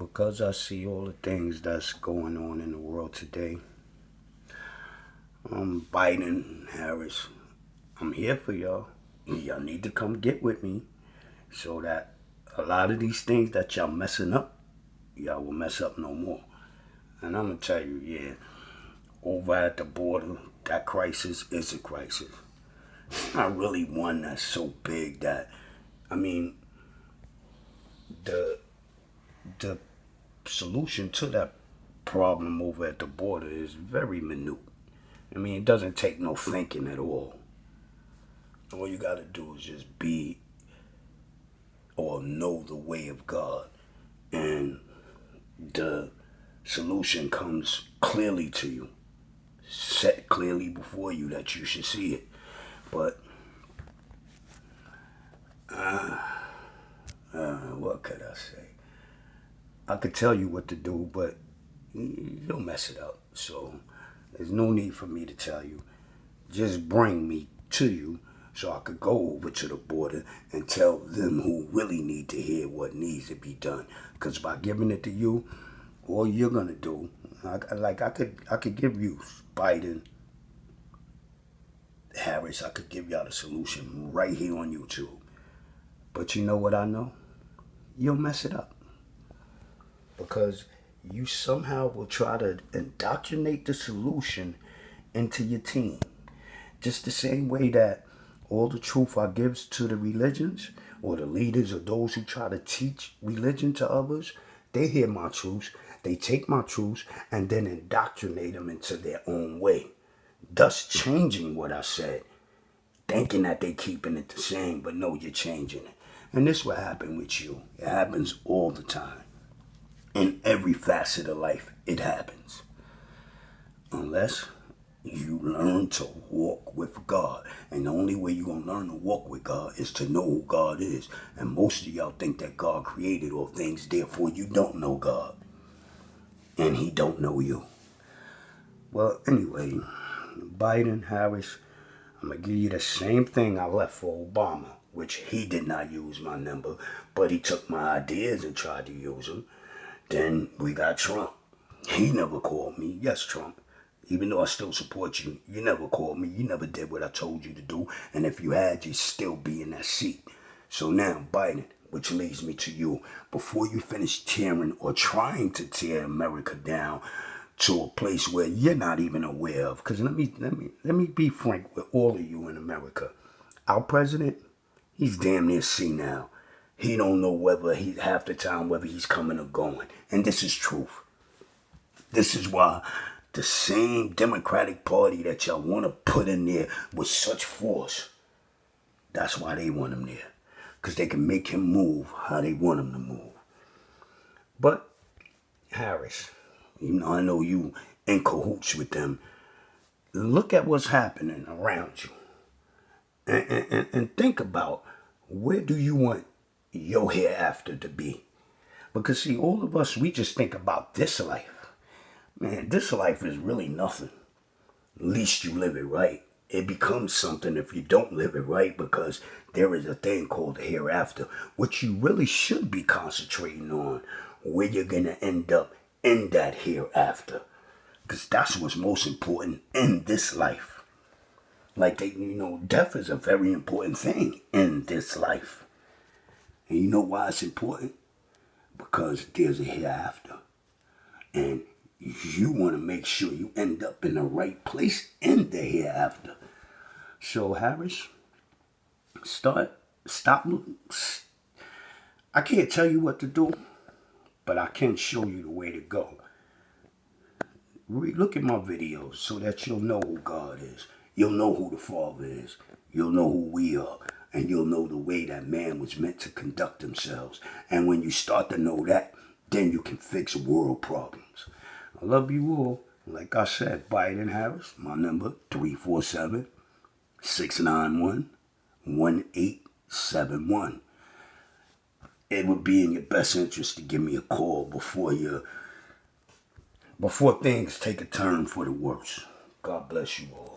because I see all the things that's going on in the world today, Biden, Harris, I'm here for y'all. Y'all need to come get with me so that a lot of these things that y'all messing up, y'all will mess up no more. And I'm going to tell you, yeah, over at the border, that crisis is a crisis. It's not really one that's so big that, I mean, the the solution to that problem over at the border is very minute. I mean, it doesn't take no thinking at all. All you got to do is just be or know the way of God, and the solution comes clearly to you, set clearly before you that you should see it. But what could I say? I could tell you what to do, but you'll mess it up. So there's no need for me to tell you. Just bring me to you so I could go over to the border and tell them who really need to hear what needs to be done. Because by giving it to you, all you're gonna do, I could give you Biden, Harris. I could give y'all the solution right here on YouTube. But you know what I know? You'll mess it up because you somehow will try to indoctrinate the solution into your team. Just the same way that all the truth I gives to the religions or the leaders or those who try to teach religion to others, they hear my truths, they take my truths and then indoctrinate them into their own way, thus changing what I said, thinking that they keeping it the same, but no, you're changing it. And this will happen with you. It happens all the time. In every facet of life, it happens. Unless you learn to walk with God. And the only way you're going to learn to walk with God is to know who God is. And most of y'all think that God created all things, therefore you don't know God. And he don't know you. Well, anyway, Biden, Harris, I'm going to give you the same thing I left for Obama, which he did not use my number, but he took my ideas and tried to use them. Then we got Trump. He never called me. Yes, Trump. Even though I still support you, you never called me. You never did what I told you to do. And if you had, you'd still be in that seat. So now, Biden, which leads me to you. Before you finish tearing or trying to tear America down to a place where you're not even aware of, because let me be frank with all of you in America. Our president, he's damn near senile. He don't know whether he half the time whether he's coming or going. And this is truth. This is why the same Democratic Party that y'all want to put in there with such force, that's why they want him there. Because they can make him move how they want him to move. But Harris, I know you in cahoots with them. Look at what's happening around you. And think about, where do you want your hereafter to be? Because see, all of us, we just think about this life. Man, this life is really nothing. At least you live it right. It becomes something if you don't live it right, because there is a thing called the hereafter, which you really should be concentrating on, where you're going to end up in that hereafter. Because that's what's most important in this life. Like, death is a very important thing in this life. And you know why it's important? Because there's a hereafter. And you want to make sure you end up in the right place in the hereafter. So, Harris, stop. I can't tell you what to do, but I can show you the way to go. Look at my videos so that you'll know who God is. You'll know who the Father is. You'll know who we are. And you'll know the way that man was meant to conduct themselves. And when you start to know that, then you can fix world problems. I love you all. Like I said, Biden, Harris, my number 347-691-1871. It would be in your best interest to give me a call before things take a turn for the worse. God bless you all.